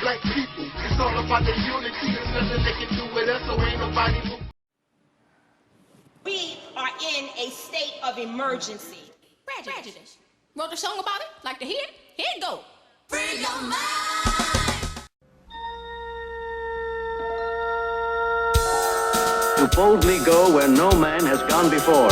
black people. It's all about the unity. There's nothing they can do with us, so ain't nobody who. We are in a state of emergency. Prejudice. Wrote a song about it? Like to hear it? Here it go. Free your mind. To boldly go where no man has gone before.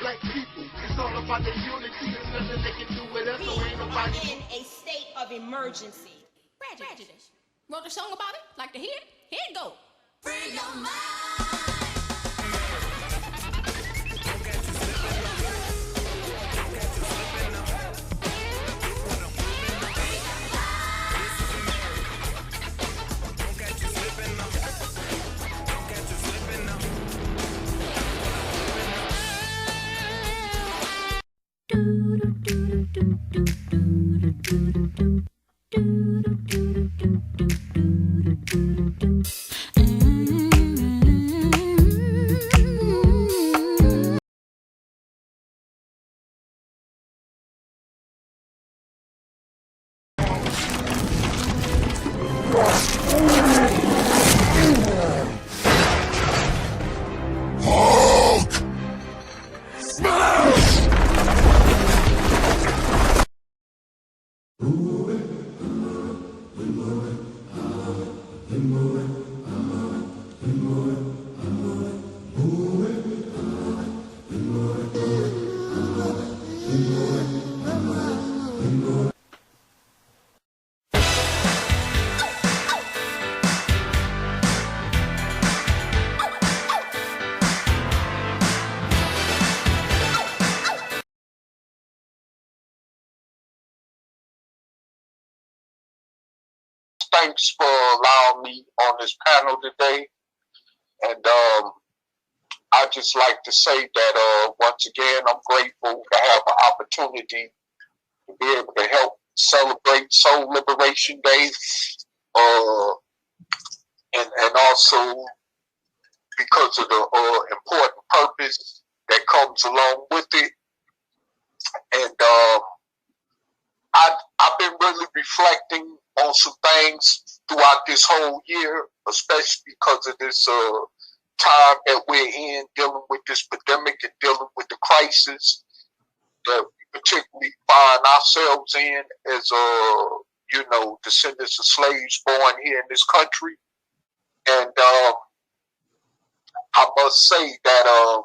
Black people, it's all about the unity. There's nothing they can do with us, so ain't nobody. We are in a state of emergency. Prejudice. Wrote a song about it? Like to hear it? Here it go. Free your mind. Thanks for allowing me on this panel today. And I just like to say that once again, I'm grateful to have an opportunity to be able to help celebrate Soul Liberation Day, and also because of the important purpose that comes along with it. And I've been really reflecting on some things throughout this whole year, especially because of this time that we're in, dealing with this pandemic and dealing with the crisis that we particularly find ourselves in as descendants of slaves born here in this country. And I must say that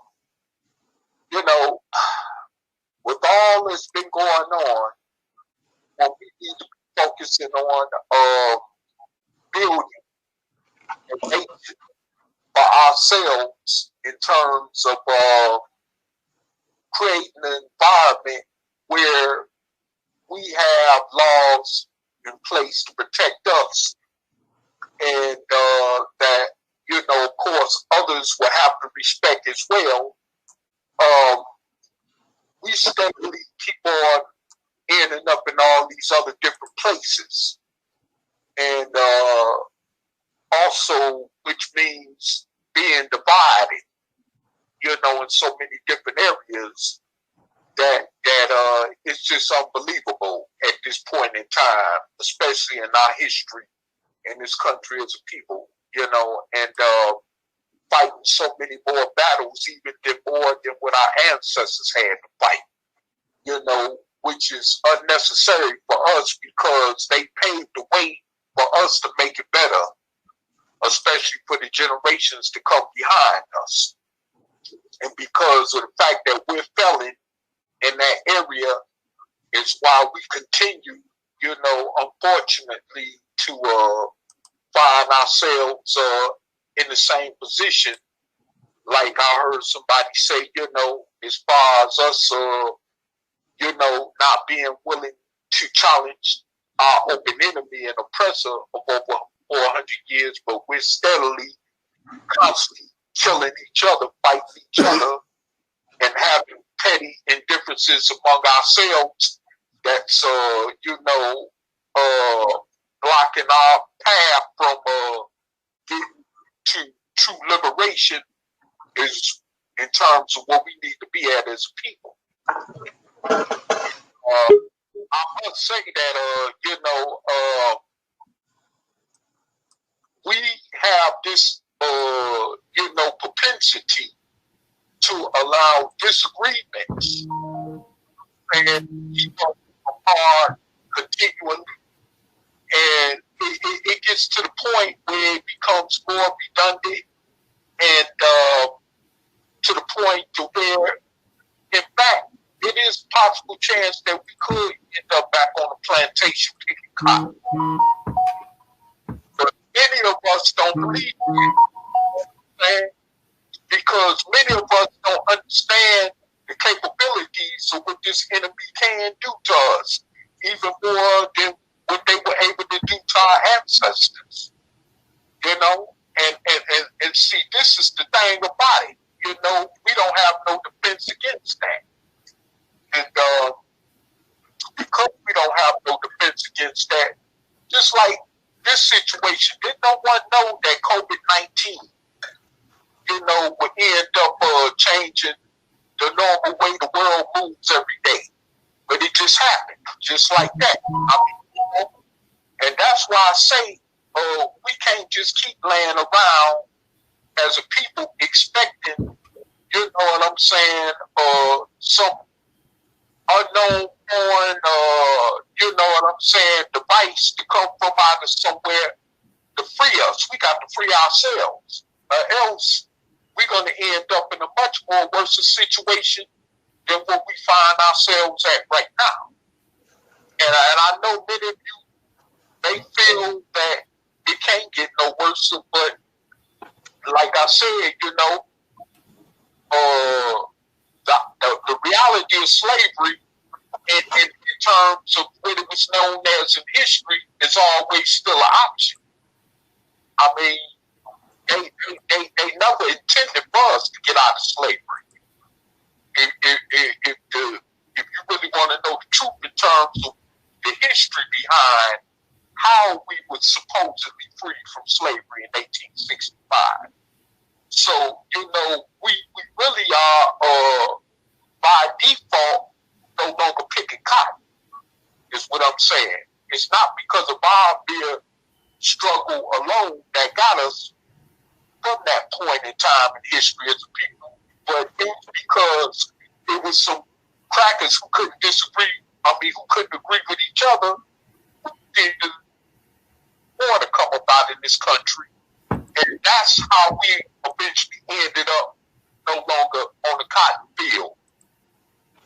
with all that's been going on, what we need to be focusing on building a nation for ourselves in terms of creating an environment where we have laws in place to protect us, and that, you know, of course, others will have to respect as well. We steadily keep on ending up in all these other different places, and also, which means being divided, you know, in so many different areas that it's just unbelievable at this point in time, especially in our history in this country as a people, you know, and fighting so many more battles, even more than what our ancestors had to fight, you know, which is unnecessary for us because they paved the way for us to make it better, especially for the generations to come behind us. And because of the fact that we're failing in that area is why we continue, you know, unfortunately, to find ourselves in the same position. Like I heard somebody say, you know, as far as us, you know, not being willing to challenge our open enemy and oppressor of over 400 years, but we're steadily, constantly killing each other, fighting each other, and having petty indifferences among ourselves that's, you know, blocking our path from getting to true liberation is in terms of what we need to be at as a people. I must say that, you know, we have this, you know, propensity to allow disagreements and keep us apart continually. And it gets to the point where it becomes more redundant and to the point to where, in fact, it is a possible chance that we could end up back on a plantation picking cotton. But many of us don't believe it, because many of us don't understand the capabilities of what this enemy can do to us, even more than what they were able to do to our ancestors. You know, and see, this is the thing about it. You know, we don't have no defense against that. And because we don't have no defense against that, just like this situation, did no one know that COVID-19, you know, would end up changing the normal way the world moves every day? But it just happened, just like that. I mean, you know, and that's why I say we can't just keep laying around as a people expecting, you know what I'm saying, some unknown foreign, you know what I'm saying, device to come from out of somewhere to free us. We got to free ourselves. Else we're going to end up in a much more worse situation than what we find ourselves at right now. And I know many of you may feel that it can't get no worse, but like I said, you know, the reality of slavery in terms of what it was known as in history is always still an option. I mean, they never intended for us to get out of slavery. If you really want to know the truth in terms of the history behind how we were supposedly free from slavery in 1865. So, you know, we really are, by default, no longer picking cotton, is what I'm saying. It's not because of our mere struggle alone that got us from that point in time in history as a people, but it's because there was some crackers who couldn't who couldn't agree with each other, who didn't want to come about in this country. And that's how we eventually ended up no longer on the cotton field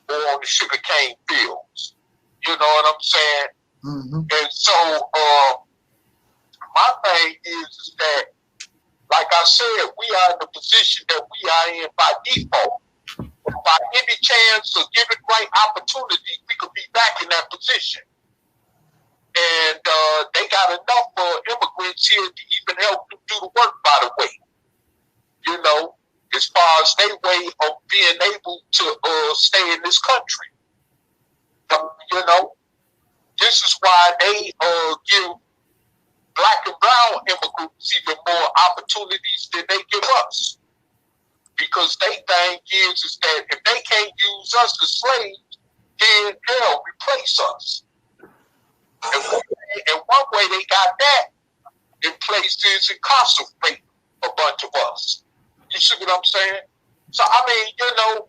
or on the sugarcane fields. You know what I'm saying? Mm-hmm. And so my thing is that, like I said, we are in the position that we are in by default. By any chance of given right opportunity, we could be back in that position. And they got enough immigrants here to even help them do the work, by the way. You know, as far as their way of being able to stay in this country. You know, this is why they give black and brown immigrants even more opportunities than they give us. Because they thing is that if they can't use us as slaves, then hell, replace us. And one way they got that in place is incarcerate a bunch of us. You see what I'm saying? So, I mean, you know,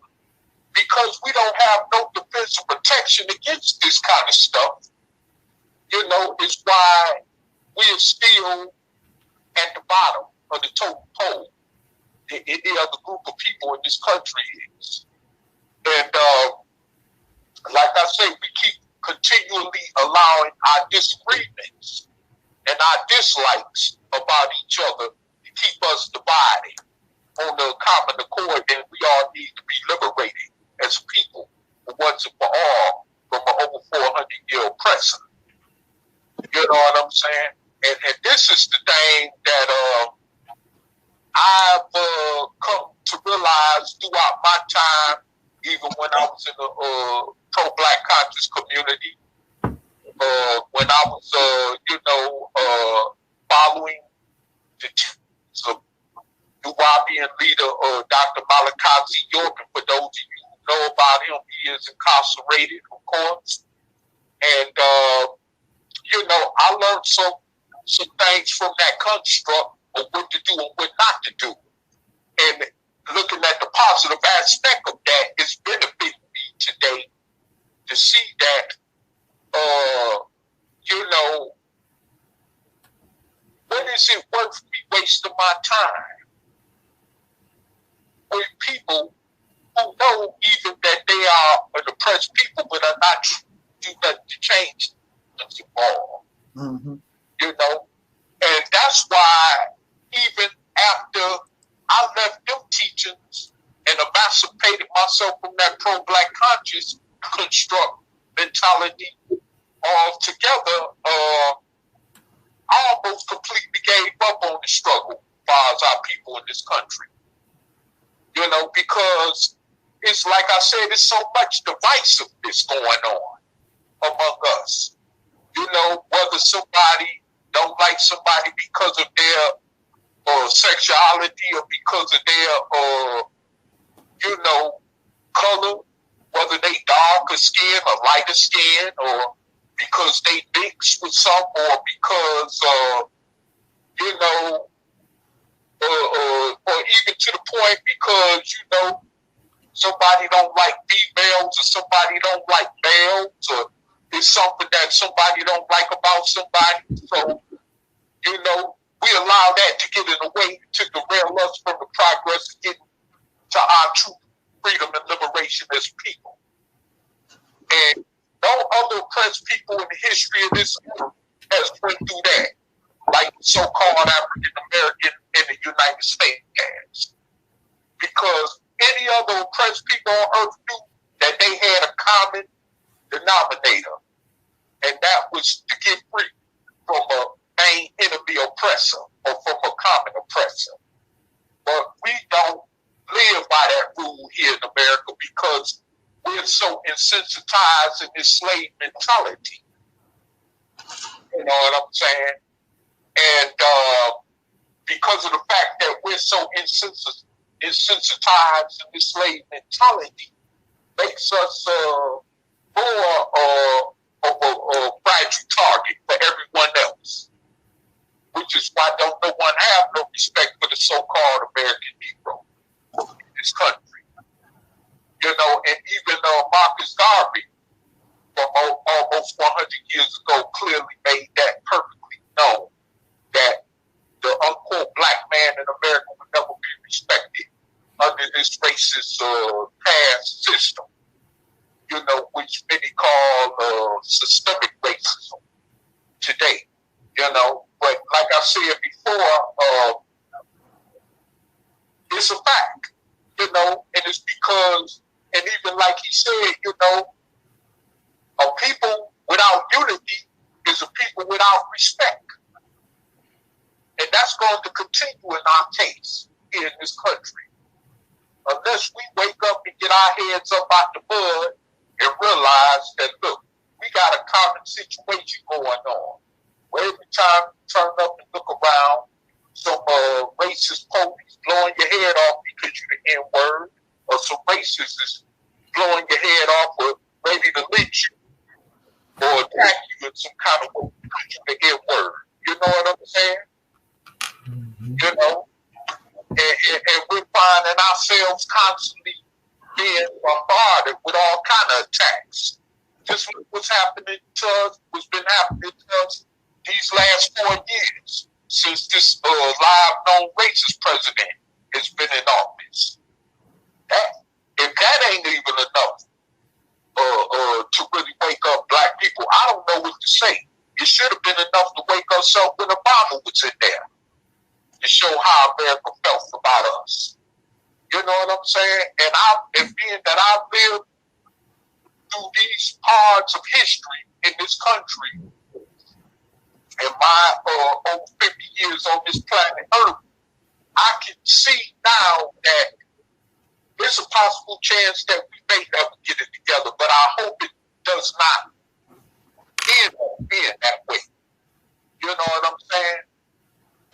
because we don't have no defensive protection against this kind of stuff, you know, it's why we are still at the bottom of the total pole. Any other group of people in this country is. And like I say, we keep continually allowing our disagreements and our dislikes about each other to keep us divided on the common accord, and we all need to be liberated as people for once and for all from an over 400-year oppressor. You know what I'm saying? And this is the thing that I've come to realize throughout my time, even when I was in the pro-black conscious community, when I was, you know, following the teachings of Nubian leader Dr. Malakazi York, and for those of you who know about him, he is incarcerated, of course. And, you know, I learned some things from that construct of what to do and what not to do. And looking at the positive aspect of that is benefiting me today to see that, you know, what is it worth me wasting my time with people who know even that they are an oppressed people but are not do nothing to change things involved. Mm-hmm. You know? And that's why even after I left them teachings and emancipated myself from that pro-black conscious construct mentality altogether, I almost completely gave up on the struggle as far as our people in this country. You know, because it's like I said, there's so much divisiveness going on among us. You know, whether somebody don't like somebody because of their sexuality or because of their, you know, color, whether they darker skin or lighter skin, or because they mix with some, or because, you know, or even to the point because, you know, somebody don't like females or somebody don't like males, or it's something that somebody don't like about somebody. So, you know, we allow that to get in the way to derail us from the progress of getting to our true freedom and liberation as people. And no other oppressed people in the history of this earth has went through that, like so-called African American in the United States has. Because any other oppressed people on earth knew that they had a common denominator, and that was to get free from a main enemy oppressor or from a common oppressor. But we don't live by that rule here in America because we're so insensitized in this slave mentality. You know what I'm saying? And because of the fact that we're so insensitized in this slave mentality, makes us more of a fragile target for everyone else. Which is why don't no one have no respect for the so-called American Negro in this country. You know, and even Marcus Garvey from almost 100 years ago clearly made that perfectly known, that the unquote black man in America would never be respected under this racist caste system, you know, which many call systemic racism today, you know. But like I said before, it's a fact, you know, and it's because, and even like he said, you know, a people without unity is a people without respect. And that's going to continue in our case here in this country. Unless we wake up and get our heads up out the mud and realize that, look, we got a common situation going on. Where every time you turn up and look around, some racist police blowing your head off because you're the N-word, or some racists is blowing your head off or ready to lynch you or attack you in some kind of way because you're the N-word. You know what I'm saying? You know? And we're finding ourselves constantly being bombarded with all kind of attacks. Just what's happening to us, what's been happening to us these last 4 years since this live known racist president has been in office. If that ain't even enough to really wake up black people, I don't know what to say. It should have been enough to wake us up when Obama was in there to show how America felt about us. You know what I'm saying? And being that I've lived through these parts of history in this country in my over 50 years on this planet Earth, I can see now that there's a possible chance that we may never get it together, but I hope it does not end up being that way. You know what I'm saying?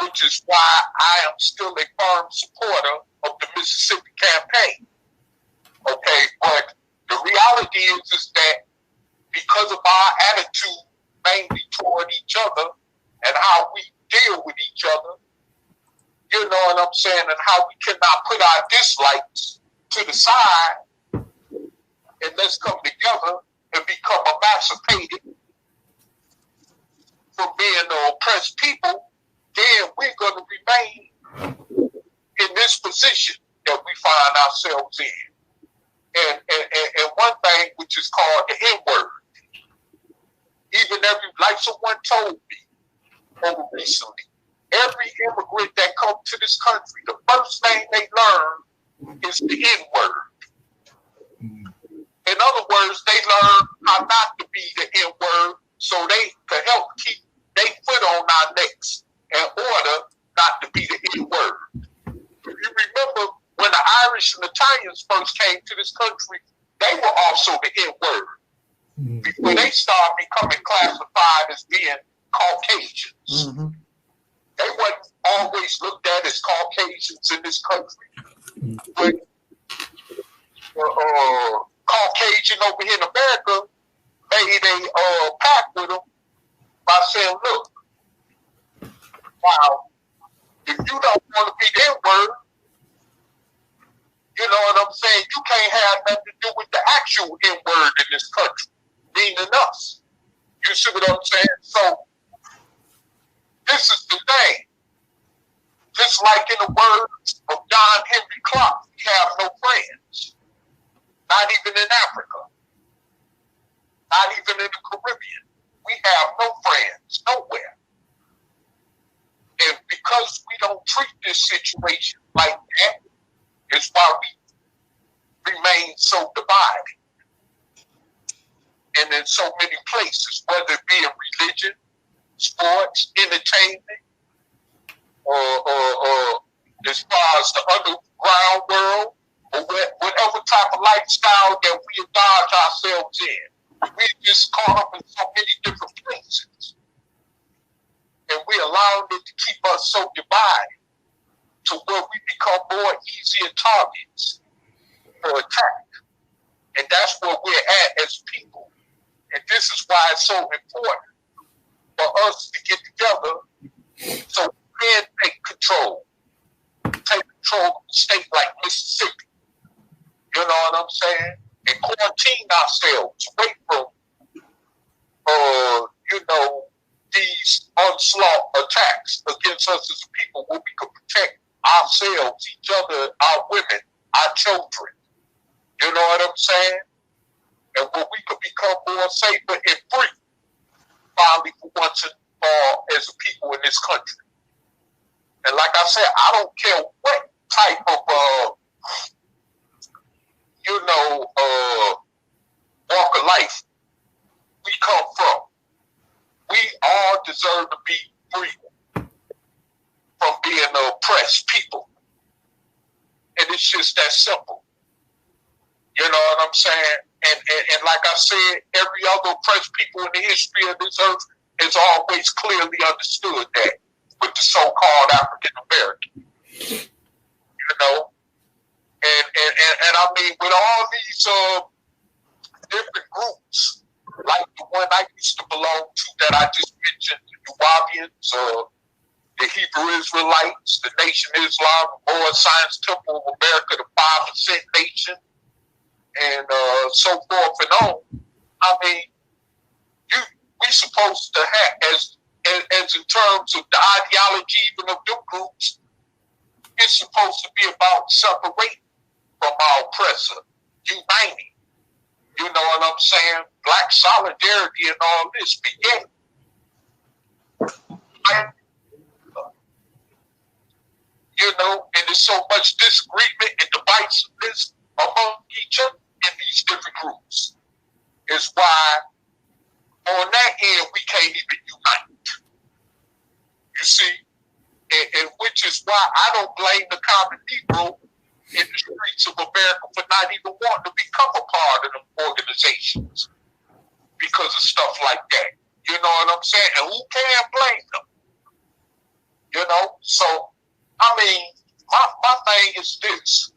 Which is why I am still a firm supporter of the Mississippi campaign. Okay, but the reality is that because of our attitude mainly toward each other and how we deal with each other, you know what I'm saying, and how we cannot put our dislikes to the side and let's come together and become emancipated from being the oppressed people, then we're going to remain in this position that we find ourselves in. And one thing which is called the N-word. Even like someone told me over recently, every immigrant that comes to this country, the first thing they learn is the N-word. In other words, they learn how not to be the N-word so they can help keep their foot on our necks in order not to be the N-word. If you remember when the Irish and Italians first came to this country, they were also the N-word before they started becoming classified as being Caucasians. Mm-hmm. They weren't always looked at as Caucasians in this country. But Caucasian over here in America made a pact with them by saying, look, wow, if you don't want to be the N-word, you know what I'm saying, you can't have nothing to do with the actual N-word in this country, meaning us. You see what I'm saying? So, this is the thing. Just like in the words of John Henry Clark, we have no friends. Not even in Africa. Not even in the Caribbean. We have no friends nowhere. And because we don't treat this situation like that, is why we remain so divided. And in so many places, whether it be in religion, sports, entertainment, or as far as the underground world, or whatever type of lifestyle that we indulge ourselves in. We're just caught up in so many different places. And we allowing it to keep us so divided to where we become more easier targets for attack. And that's where we're at as people. And this is why it's so important for us to get together so we can take control. Take control of a state like Mississippi. You know what I'm saying? And quarantine ourselves away from, these onslaught attacks against us as people where we can protect ourselves, each other, our women, our children. You know what I'm saying? And where we could become more safer and free, finally, for once and all, as a people in this country. And like I said, I don't care what type of, walk of life we come from, we all deserve to be free from being an oppressed people. And it's just that simple. You know what I'm saying? And like I said, every other oppressed people in the history of this earth has always clearly understood that with the so-called African American. You know? And I mean, with all these different groups, like the one I used to belong to that I just mentioned, the Nubians, the Hebrew Israelites, the Nation Islam, the Moor Science Temple of America, the 5% Nation, and so forth and on. I mean, we supposed to have, as in terms of the ideology even of them groups, it's supposed to be about separating from our oppressor, uniting. You know what I'm saying? Black solidarity and all this. But yet, you know, and there's so much disagreement and divisiveness among each other in these different groups. Is why on that end we can't even unite. You see? And which is why I don't blame the common Negro in the streets of America for not even wanting to become a part of them organizations because of stuff like that. You know what I'm saying? And who can blame them? You know? So, I mean, my thing is this.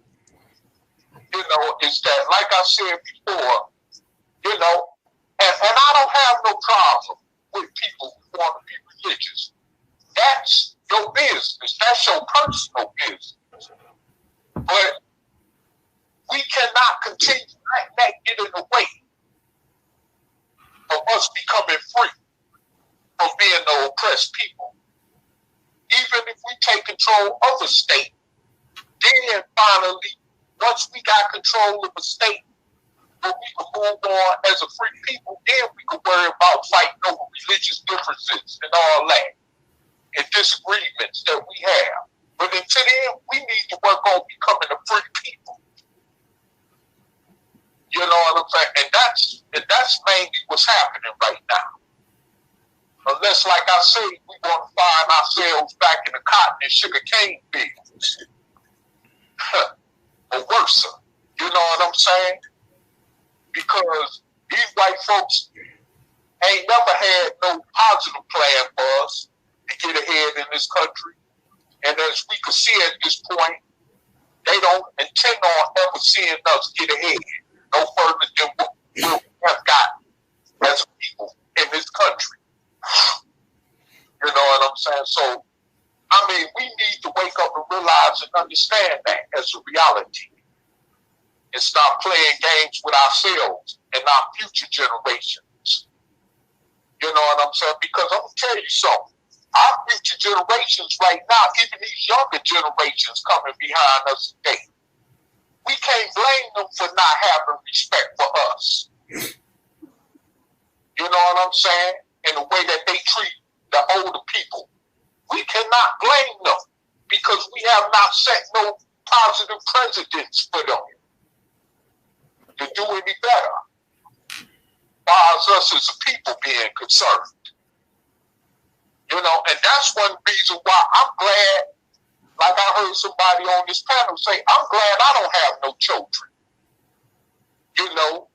You know, is that, like I said before, you know, and I don't have no problem with people who want to be religious. That's your business. That's your personal business. But we cannot continue letting that get in the way of us becoming free from being the oppressed people. Even if we take control of a state, then finally, once we got control of a state, when we can move on as a free people, then we can worry about fighting over religious differences and all that, and disagreements that we have. But until then, we need to work on becoming a free people. You know what I'm saying? And that's mainly what's happening right now. Unless, like I say, we want to find ourselves back in the cotton and sugar cane fields. Or worse. You know what I'm saying? Because these white folks ain't never had no positive plan for us to get ahead in this country. And as we can see at this point, they don't intend on ever seeing us get ahead no further than what we have gotten as a people in this country. You know what I'm saying? So, I mean, we need to wake up and realize and understand that as a reality and stop playing games with ourselves and our future generations. You know what I'm saying? Because I'm going to tell you something. Our future generations right now, even these younger generations coming behind us today, we can't blame them for not having respect for us. You know what I'm saying? In the way that they treat the older people. We cannot blame them because we have not set no positive precedents for them to do any better. As us as a people being concerned. You know, and that's one reason why I'm glad, like I heard somebody on this panel say, I'm glad I don't have no children. You know,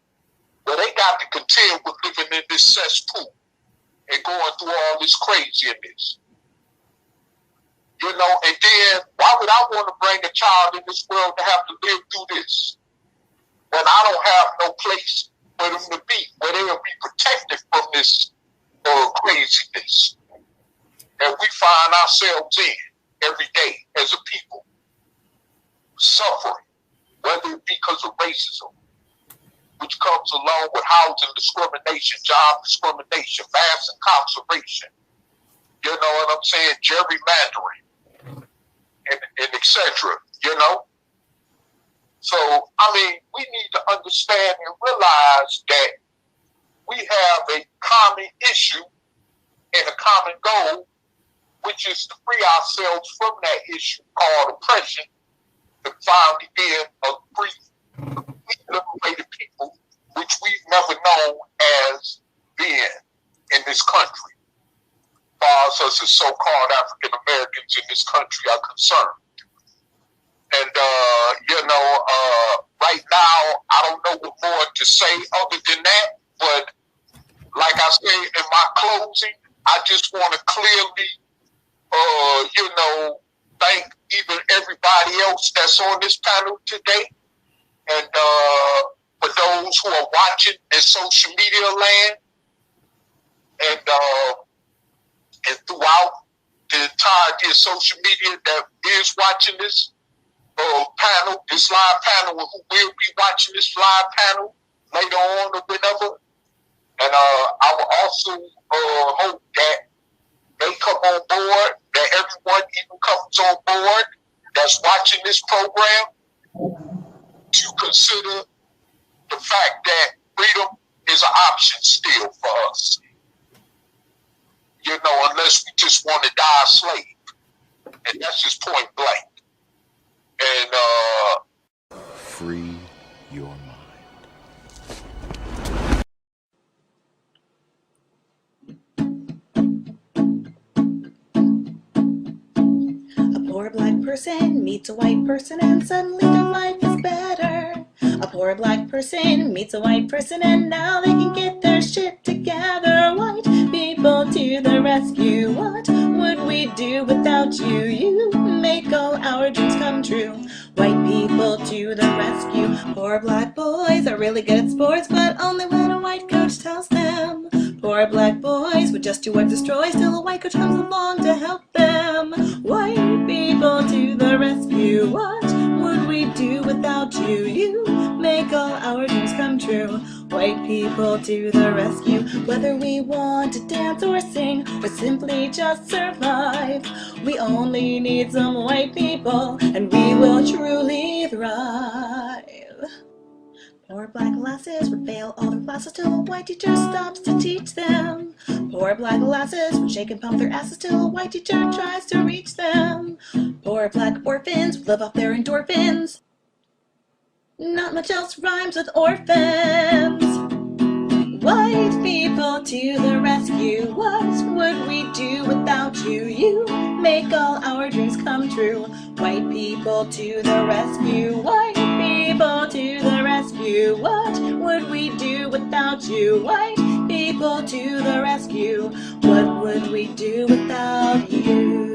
but they got to contend with living in this cesspool and going through all this craziness. You know, and then why would I want to bring a child in this world to have to live through this when I don't have no place for them to be, where they'll be protected from this craziness that we find ourselves in every day as a people, suffering, whether it be because of racism, which comes along with housing discrimination, job discrimination, mass incarceration, you know what I'm saying, gerrymandering, and et cetera, you know? So, I mean, we need to understand and realize that we have a common issue and a common goal, which is to free ourselves from that issue called oppression, to finally being a free, liberated people, which we've never known as being in this country. far as us as so-called African Americans in this country are concerned. And, right now, I don't know what more to say other than that, but like I said in my closing, I just want to clearly, thank even everybody else that's on this panel today. And for those who are watching in social media land and throughout the entirety of social media that is watching this panel, this live panel, who will be watching this live panel later on or whenever. And I will also hope that they come on board, that everyone even comes on board that's watching this program to consider the fact that freedom is an option still for us. Unless we just want to die a slave. And that's just point blank. And free your mind. A poor black person meets a white person and suddenly their life is better. A poor black person meets a white person and now they can get their shit together. White people to the rescue. What would we do without you? You make all our dreams come true. White people to the rescue. Poor black boys are really good at sports, but only when a white coach tells them. Poor black boys would just do what destroys till a white coach comes along to help them. White people to the rescue. What would we do without you? You make all our dreams come true. White people to the rescue. Whether we want to dance or sing or simply just survive, we only need some white people and we will truly thrive. Poor black lasses would fail all their classes till a white teacher stops to teach them. Poor black lasses would shake and pump their asses till a white teacher tries to reach them. Poor black orphans would live off their endorphins. Not much else rhymes with orphans. White people to the rescue. What would we do without you? You make all our dreams come true. White people to the rescue. White people to the rescue. What would we do without you? White people to the rescue. What would we do without you?